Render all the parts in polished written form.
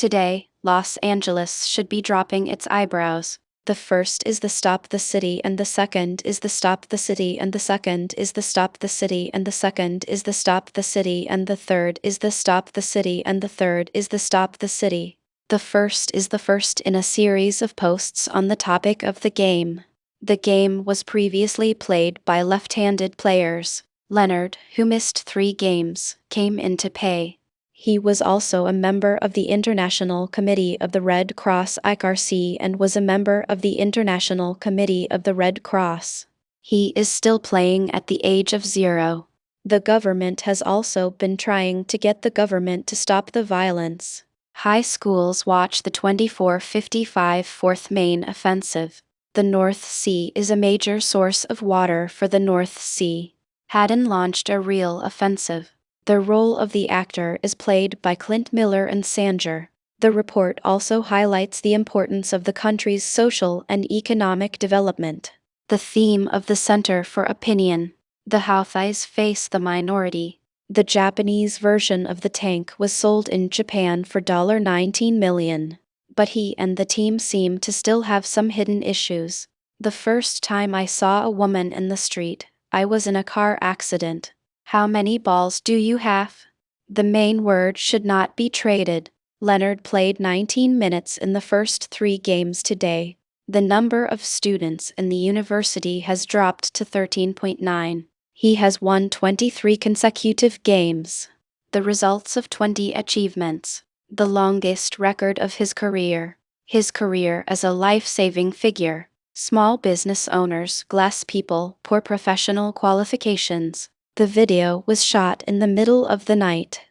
Today, Los Angeles should be dropping its eyebrows. The first is the stop the city and the second is the stop the city and the second is the stop the city and the second is the stop the city and the third is the stop the city and the third is the stop the city. The first is the first in a series of posts on the topic of the game. The game was previously played by left-handed players. Leonard, who missed 3 games, came into pay. He was also a member of the International Committee of the Red Cross ICRC and was a member of the International Committee of the Red Cross. He is still playing at the age of 0. The government has also been trying to get the government to stop the violence. High schools watch the 24-55 Fourth Main Offensive. The North Sea is a major source of water for the North Sea. Haddon launched a real offensive. The role of the actor is played by Clint Miller and Sanger. The report also highlights the importance of the country's social and economic development. The theme of the Center for Opinion. The Houthis face the minority. The Japanese version of the tank was sold in Japan for $19 million. But he and the team seem to still have some hidden issues. The first time I saw a woman in the street, I was in a car accident. How many balls do you have? The main word should not be traded. Leonard played 19 minutes in the first 3 games today. The number of students in the university has dropped to 13.9. He has won 23 consecutive games. The results of 20 achievements. The longest record of his career. His career as a life-saving figure. Small business owners, glass people, poor professional qualifications. The video was shot in the middle of the night.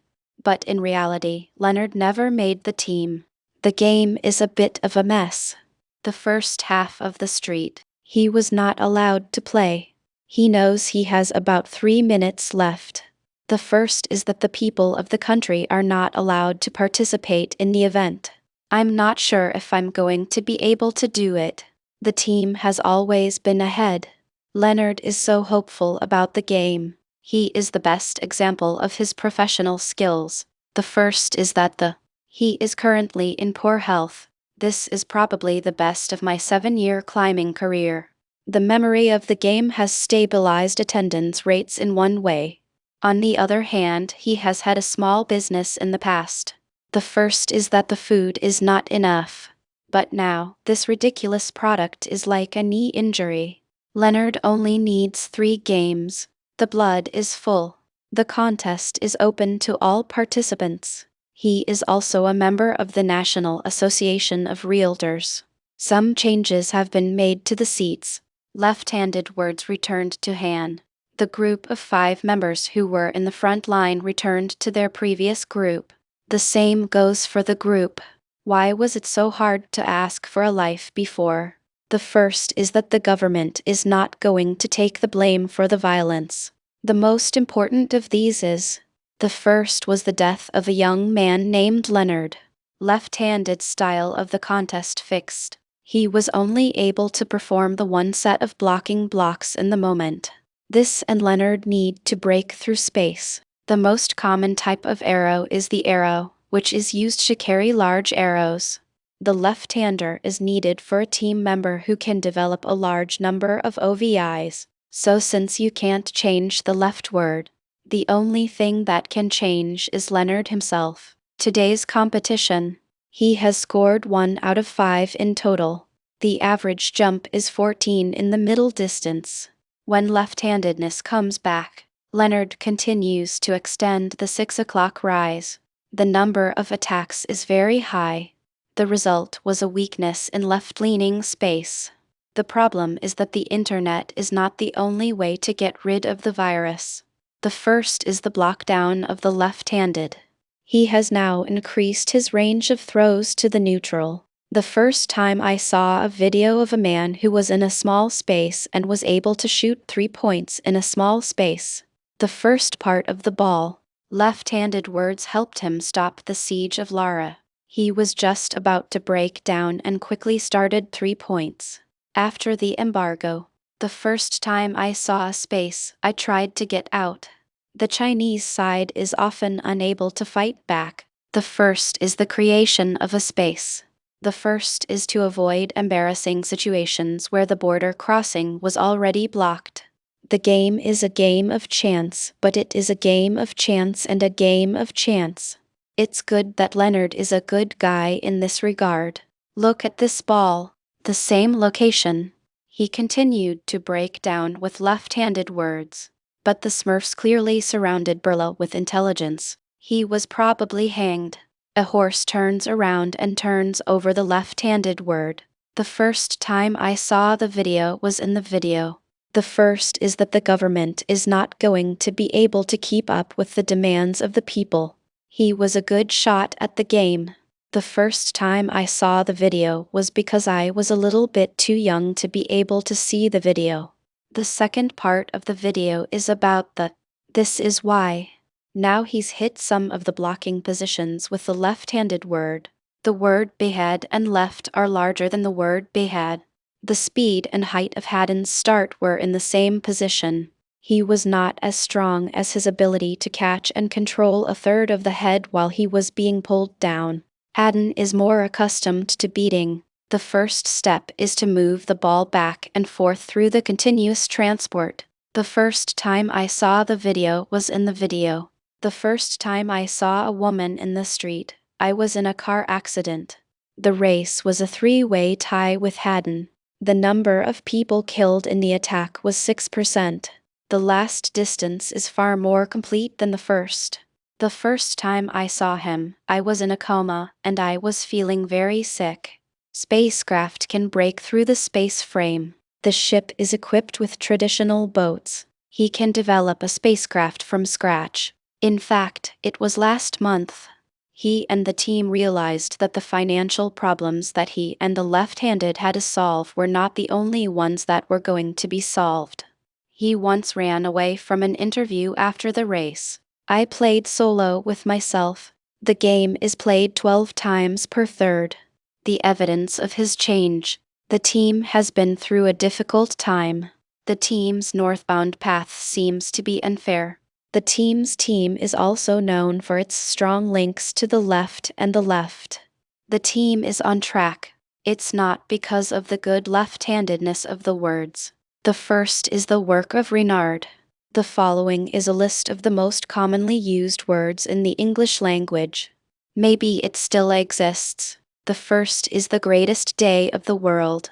But in reality, Leonard never made the team. The game is a bit of a mess. The first half of the street, he was not allowed to play. He knows he has about 3 minutes left. The first is that the people of the country are not allowed to participate in the event. I'm not sure if I'm going to be able to do it. The team has always been ahead. Leonard is so hopeful about the game. He is the best example of his professional skills. The first is that he is currently in poor health. This is probably the best of my 7-year climbing career. The memory of the game has stabilized attendance rates in one way. On the other hand, he has had a small business in the past. The first is that the food is not enough. But now, this ridiculous product is like a knee injury. Leonard only needs 3 games. The blood is full. The contest is open to all participants. He is also a member of the National Association of Realtors. Some changes have been made to the seats. Left-handed words returned to Han. The group of 5 members who were in the front line returned to their previous group. The same goes for the group. Why was it so hard to ask for a life before? The first is that the government is not going to take the blame for the violence. The most important of these is, the first was the death of a young man named Leonard. Left-handed style of the contest fixed. He was only able to perform the one set of blocking blocks in the moment. This and Leonard need to break through space. The most common type of arrow is the arrow, which is used to carry large arrows. The left-hander is needed for a team member who can develop a large number of OVIs. So since you can't change the left word, the only thing that can change is Leonard himself. Today's competition. He has scored 1 out of 5 in total. The average jump is 14 in the middle distance. When left-handedness comes back, Leonard continues to extend the 6 o'clock rise. The number of attacks is very high. The result was a weakness in left-leaning space. The problem is that the internet is not the only way to get rid of the virus. The first is the blockdown of the left-handed. He has now increased his range of throws to the neutral. The first time I saw a video of a man who was in a small space and was able to shoot 3 points in a small space. The first part of the ball, left-handed words helped him stop the siege of Lara. He was just about to break down and quickly started 3 points. After the embargo, the first time I saw a space, I tried to get out. The Chinese side is often unable to fight back. The first is the creation of a space. The first is to avoid embarrassing situations where the border crossing was already blocked. The game is a game of chance, but it is a game of chance and a game of chance. It's good that Leonard is a good guy in this regard. Look at this ball. The same location. He continued to break down with left-handed words. But the Smurfs clearly surrounded Burla with intelligence. He was probably hanged. A horse turns around and turns over the left-handed word. The first time I saw the video was in the video. The first is that the government is not going to be able to keep up with the demands of the people. He was a good shot at the game. The first time I saw the video was because I was a little bit too young to be able to see the video. The second part of the video is about the "this is why." Now he's hit some of the blocking positions with the left-handed word. The word behead and left are larger than the word behead. The speed and height of Haddon's start were in the same position. He was not as strong as his ability to catch and control a third of the head while he was being pulled down. Haddon is more accustomed to beating. The first step is to move the ball back and forth through the continuous transport. The first time I saw the video was in the video. The first time I saw a woman in the street, I was in a car accident. The race was a three-way tie with Haddon. The number of people killed in the attack was 6%. The last distance is far more complete than the first. The first time I saw him, I was in a coma, and I was feeling very sick. Spacecraft can break through the space frame. The ship is equipped with traditional boats. He can develop a spacecraft from scratch. In fact, it was last month. He and the team realized that the financial problems that he and the left-handed had to solve were not the only ones that were going to be solved. He once ran away from an interview after the race. I played solo with myself. The game is played 12 times per third. The evidence of his change. The team has been through a difficult time. The team's northbound path seems to be unfair. The team's team is also known for its strong links to the left and the left. The team is on track. It's not because of the good left-handedness of the words. The first is the work of Renard. The following is a list of the most commonly used words in the English language. Maybe it still exists. The first is the greatest day of the world.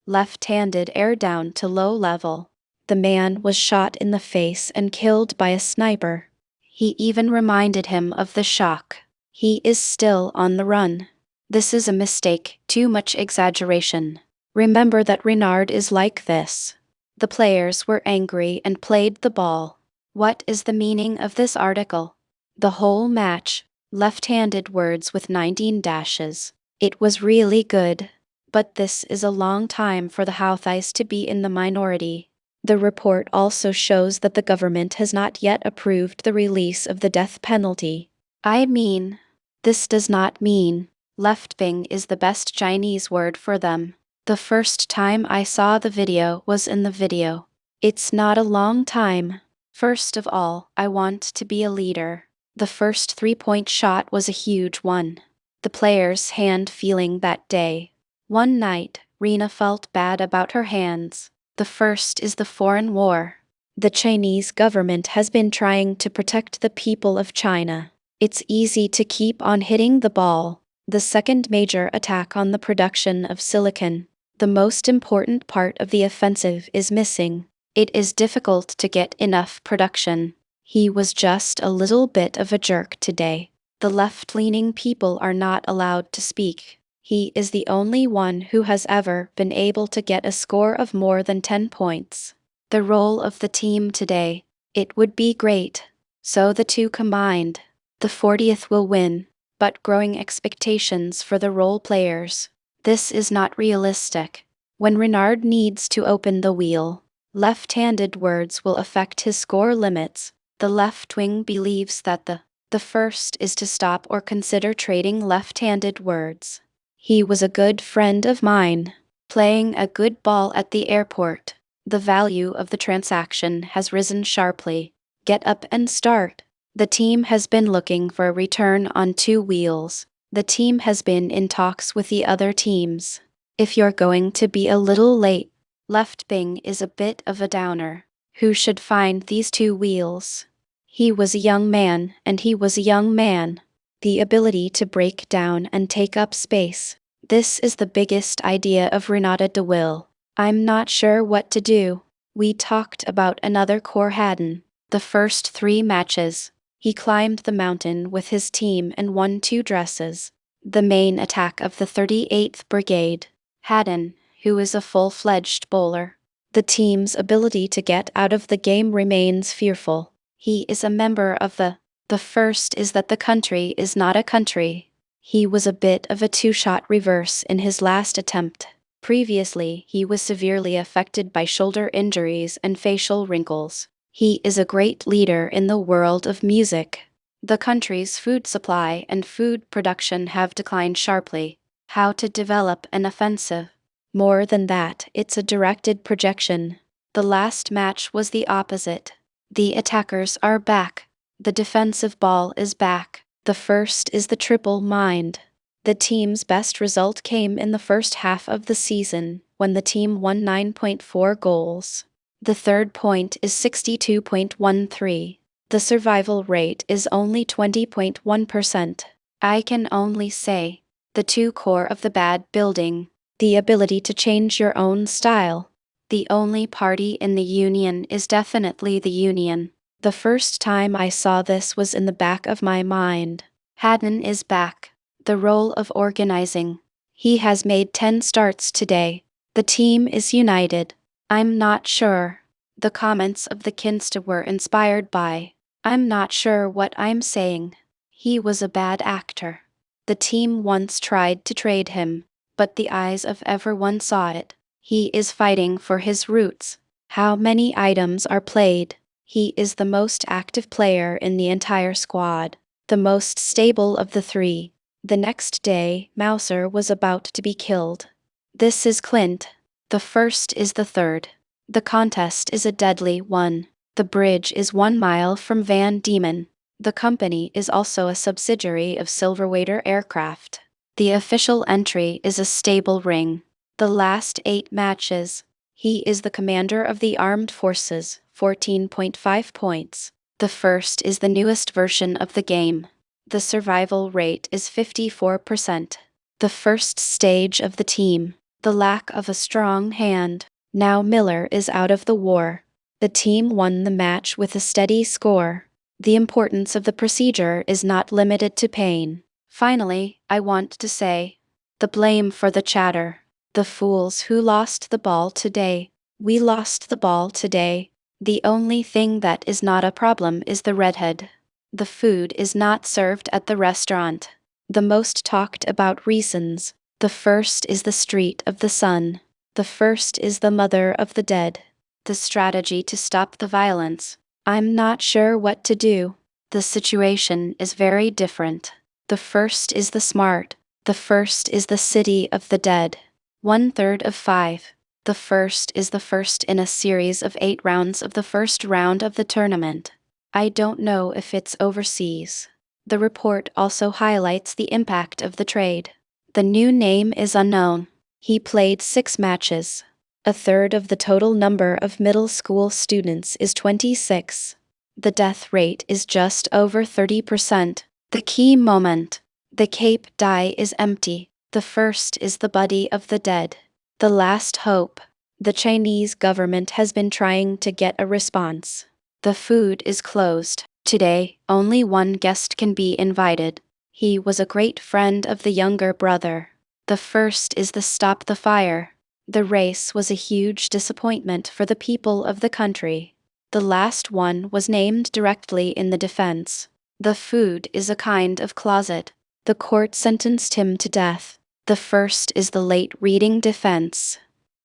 Left-handed air down to low level. The man was shot in the face and killed by a sniper. He even reminded him of the shock. He is still on the run. This is a mistake, too much exaggeration. Remember that Renard is like this. The players were angry and played the ball. What is the meaning of this article? The whole match, left-handed words with 19 dashes. It was really good. But this is a long time for the Houthis to be in the minority. The report also shows that the government has not yet approved the release of the death penalty. I mean, this does not mean. Left-wing is the best Chinese word for them. The first time I saw the video was in the video. It's not a long time. First of all, I want to be a leader. The first three-point shot was a huge one. The player's hand feeling that day. One night, Rena felt bad about her hands. The first is the foreign war. The Chinese government has been trying to protect the people of China. It's easy to keep on hitting the ball. The second major attack on the production of silicon. The most important part of the offensive is missing. It is difficult to get enough production. He was just a little bit of a jerk today. The left-leaning people are not allowed to speak. He is the only one who has ever been able to get a score of more than 10 points. The role of the team today, it would be great. So the two combined, the 40th will win, but growing expectations for the role players. This is not realistic. When Renard needs to open the wheel, left-handed words will affect his score limits. The left wing believes that the first is to stop or consider trading left-handed words. He was a good friend of mine, playing a good ball at the airport. The value of the transaction has risen sharply. Get up and start. The team has been looking for a return on two wheels. The team has been in talks with the other teams. If you're going to be a little late, Left Bing is a bit of a downer. Who should find these two wheels? He was a young man, and he was a young man. The ability to break down and take up space. This is the biggest idea of Renata de Will. I'm not sure what to do. We talked about another core Haddon. The first 3 matches. He climbed the mountain with his team and won 2 dresses. The main attack of the 38th Brigade. Haddon, who is a full-fledged bowler. The team's ability to get out of the game remains fearful. He is a member of The first is that the country is not a country. He was a bit of a 2-shot reverse in his last attempt. Previously, he was severely affected by shoulder injuries and facial wrinkles. He is a great leader in the world of music. The country's food supply and food production have declined sharply. How to develop an offensive? More than that, it's a directed projection. The last match was the opposite. The attackers are back. The defensive ball is back. The first is the triple mind. The team's best result came in the first half of the season, when the team won 9.4 goals. The third point is 62.13. The survival rate is only 20.1%. I can only say, the 2 core of the bad building, the ability to change your own style. The only party in the union is definitely the union. The first time I saw this was in the back of my mind. Haddon is back. The role of organizing. He has made 10 starts today. The team is united. I'm not sure. The comments of the Kinsta were inspired by. I'm not sure what I'm saying. He was a bad actor. The team once tried to trade him, but the eyes of everyone saw it. He is fighting for his roots. How many items are played? He is the most active player in the entire squad, the most stable of the 3. The next day, Mouser was about to be killed. This is Clint. The first is the third. The contest is a deadly one. The bridge is 1 mile from Van Diemen. The company is also a subsidiary of Silverwater Aircraft. The official entry is a stable ring. The last 8 matches. He is the commander of the armed forces, 14.5 points. The first is the newest version of the game. The survival rate is 54%. The first stage of the team. The lack of a strong hand. Now Miller is out of the war. The team won the match with a steady score. The importance of the procedure is not limited to pain. Finally, I want to say, the blame for the chatter. The fools who lost the ball today. We lost the ball today. The only thing that is not a problem is the redhead. The food is not served at the restaurant. The most talked about reasons. The first is the street of the sun. The first is the mother of the dead. The strategy to stop the violence. I'm not sure what to do. The situation is very different. The first is the smart. The first is the city of the dead. 1/3 of 5. The first is the first in a series of 8 rounds of the first round of the tournament. I don't know if it's overseas. The report also highlights the impact of the trade. The new name is unknown. He played 6 matches. 1/3 of the total number of middle school students is 26. The death rate is just over 30%. The key moment. The Cape die is empty. The first is the body of the dead. The last hope. The Chinese government has been trying to get a response. The food is closed. Today, only 1 guest can be invited. He was a great friend of the younger brother. The first is the Stop the Fire. The race was a huge disappointment for the people of the country. The last one was named directly in the defense. The food is a kind of closet. The court sentenced him to death. The first is the late reading defense.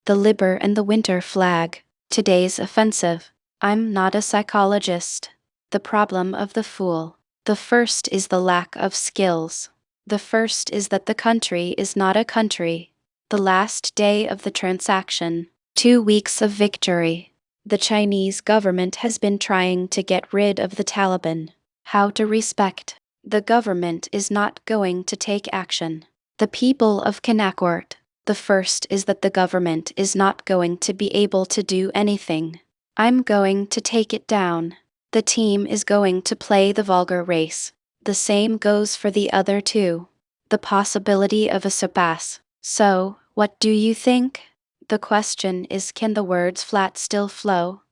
The Liber and the Winter Flag. Today's offensive. I'm not a psychologist. The problem of the fool. The first is the lack of skills. The first is that the country is not a country. The last day of the transaction. 2 weeks of victory. The Chinese government has been trying to get rid of the Taliban. How to respect. The government is not going to take action. The people of Kanakort. The first is that the government is not going to be able to do anything. I'm going to take it down. The team is going to play the vulgar race. The same goes for the other two. The possibility of a surpass. So, what do you think? The question is, can the words flat still flow?